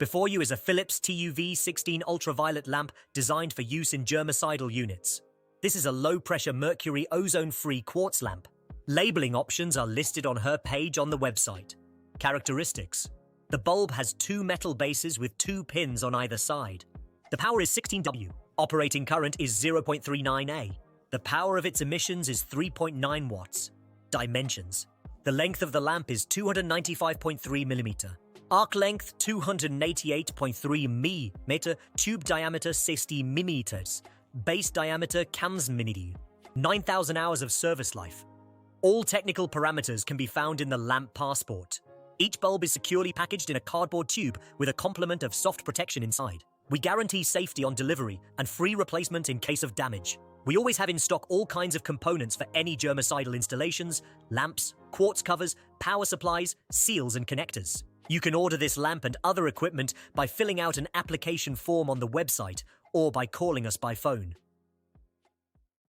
Before you is a Philips TUV 16 ultraviolet lamp designed for use in germicidal units. This is a low-pressure mercury ozone-free quartz lamp. Labeling options are listed on her page on the website. Characteristics. The bulb has two metal bases with two pins on either side. The power is 16 W. Operating current is 0.39 A. The power of its emissions is 3.9 watts. Dimensions. The length of the lamp is 295.3 mm. Arc length 288.3 mm. Tube diameter 60 mm. Base diameter cams minidi. 9,000 hours of service life. All technical parameters can be found in the lamp passport. Each bulb is securely packaged in a cardboard tube with a complement of soft protection inside. We guarantee safety on delivery and free replacement in case of damage. We always have in stock all kinds of components for any germicidal installations, lamps, quartz covers, power supplies, seals and connectors. You can order this lamp and other equipment by filling out an application form on the website or by calling us by phone.